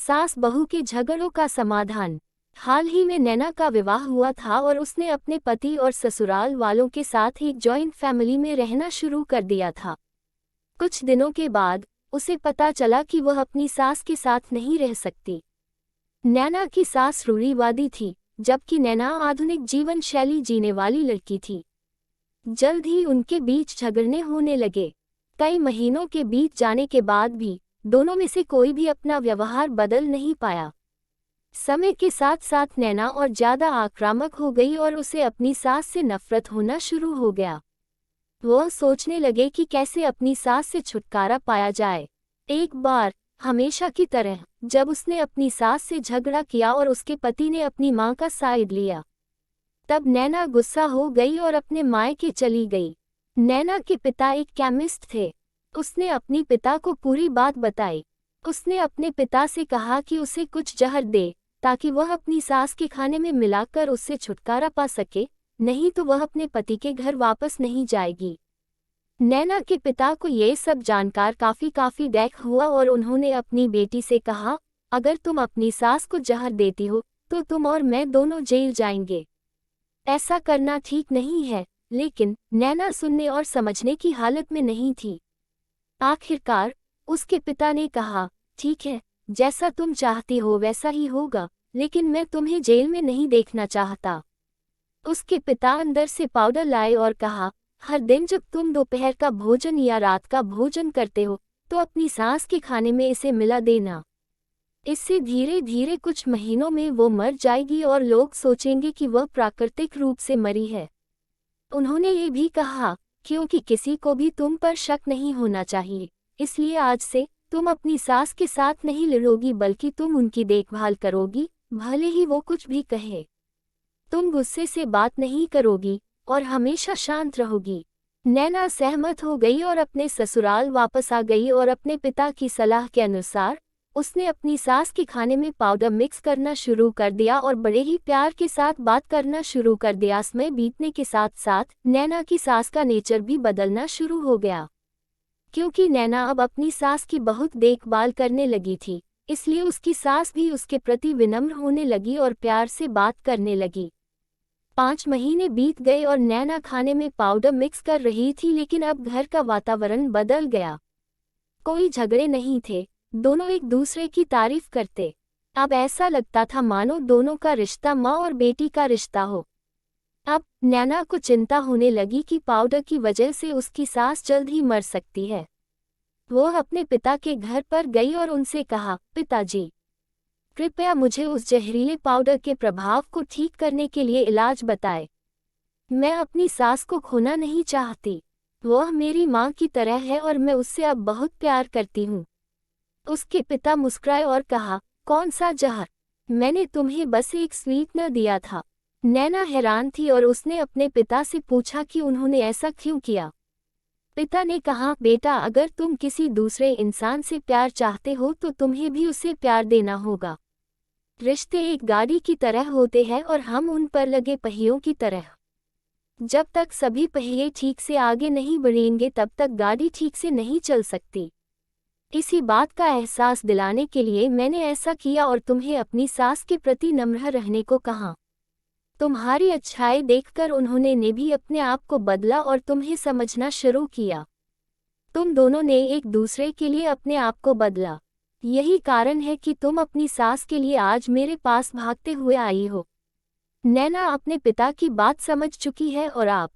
सास बहू के झगड़ों का समाधान। हाल ही में नैना का विवाह हुआ था और उसने अपने पति और ससुराल वालों के साथ एक जॉइंट फैमिली में रहना शुरू कर दिया था। कुछ दिनों के बाद उसे पता चला कि वह अपनी सास के साथ नहीं रह सकती। नैना की सास रूढ़िवादी थी, जबकि नैना आधुनिक जीवन शैली जीने वाली लड़की थी। जल्द ही उनके बीच झगड़ने होने लगे। कई महीनों के बीत जाने के बाद भी दोनों में से कोई भी अपना व्यवहार बदल नहीं पाया। समय के साथ साथ नैना और ज्यादा आक्रामक हो गई और उसे अपनी सास से नफरत होना शुरू हो गया। वह सोचने लगे कि कैसे अपनी सास से छुटकारा पाया जाए। एक बार हमेशा की तरह जब उसने अपनी सास से झगड़ा किया और उसके पति ने अपनी मां का साइड लिया, तब नैना गुस्सा हो गई और अपने मायके चली गई। नैना के पिता एक केमिस्ट थे। उसने अपनी पिता को पूरी बात बताई। उसने अपने पिता से कहा कि उसे कुछ जहर दे ताकि वह अपनी सास के खाने में मिलाकर उससे छुटकारा पा सके, नहीं तो वह अपने पति के घर वापस नहीं जाएगी। नैना के पिता को ये सब जानकर काफी दुख हुआ और उन्होंने अपनी बेटी से कहा, अगर तुम अपनी सास को जहर देती हो तो तुम और मैं दोनों जेल जाएंगे। ऐसा करना ठीक नहीं है। लेकिन नैना सुनने और समझने की हालत में नहीं थी। आखिरकार उसके पिता ने कहा, ठीक है, जैसा तुम चाहती हो वैसा ही होगा, लेकिन मैं तुम्हें जेल में नहीं देखना चाहता। उसके पिता अंदर से पाउडर लाए और कहा, हर दिन जब तुम दोपहर का भोजन या रात का भोजन करते हो तो अपनी सास के खाने में इसे मिला देना। इससे धीरे धीरे कुछ महीनों में वो मर जाएगी और लोग सोचेंगे कि वह प्राकृतिक रूप से मरी है। उन्होंने ये भी कहा, क्योंकि किसी को भी तुम पर शक नहीं होना चाहिए, इसलिए आज से तुम अपनी सास के साथ नहीं लड़ोगी बल्कि तुम उनकी देखभाल करोगी, भले ही वो कुछ भी कहे। तुम गुस्से से बात नहीं करोगी और हमेशा शांत रहोगी। नैना सहमत हो गई और अपने ससुराल वापस आ गई और अपने पिता की सलाह के अनुसार उसने अपनी सास के खाने में पाउडर मिक्स करना शुरू कर दिया और बड़े ही प्यार के साथ बात करना शुरू कर दिया। समय बीतने के साथ साथ नैना की सास का नेचर भी बदलना शुरू हो गया। क्योंकि नैना अब अपनी सास की बहुत देखभाल करने लगी थी, इसलिए उसकी सास भी उसके प्रति विनम्र होने लगी और प्यार से बात करने लगी। 5 महीने बीत गए और नैना खाने में पाउडर मिक्स कर रही थी, लेकिन अब घर का वातावरण बदल गया। कोई झगड़े नहीं थे, दोनों एक दूसरे की तारीफ करते। अब ऐसा लगता था मानो दोनों का रिश्ता माँ और बेटी का रिश्ता हो। अब नैना को चिंता होने लगी कि पाउडर की वजह से उसकी सास जल्द ही मर सकती है। वो अपने पिता के घर पर गई और उनसे कहा, पिताजी, कृपया मुझे उस जहरीले पाउडर के प्रभाव को ठीक करने के लिए इलाज बताएं। मैं अपनी सास को खोना नहीं चाहती। वह मेरी माँ की तरह है और मैं उससे अब बहुत प्यार करती हूँ। उसके पिता मुस्कुराए और कहा, कौन सा जहर? मैंने तुम्हें बस एक स्वीटनर दिया था। नैना हैरान थी और उसने अपने पिता से पूछा कि उन्होंने ऐसा क्यों किया। पिता ने कहा, बेटा, अगर तुम किसी दूसरे इंसान से प्यार चाहते हो तो तुम्हें भी उसे प्यार देना होगा। रिश्ते एक गाड़ी की तरह होते हैं और हम उन पर लगे पहियों की तरह। जब तक सभी पहिए ठीक से आगे नहीं बढ़ेंगे तब तक गाड़ी ठीक से नहीं चल सकती। इसी बात का एहसास दिलाने के लिए मैंने ऐसा किया और तुम्हें अपनी सास के प्रति नम्र रहने को कहा। तुम्हारी अच्छाई देखकर उन्होंने ने भी अपने आप को बदला और तुम्हें समझना शुरू किया। तुम दोनों ने एक दूसरे के लिए अपने आप को बदला। यही कारण है कि तुम अपनी सास के लिए आज मेरे पास भागते हुए आई हो। नैना अपने पिता की बात समझ चुकी है और आप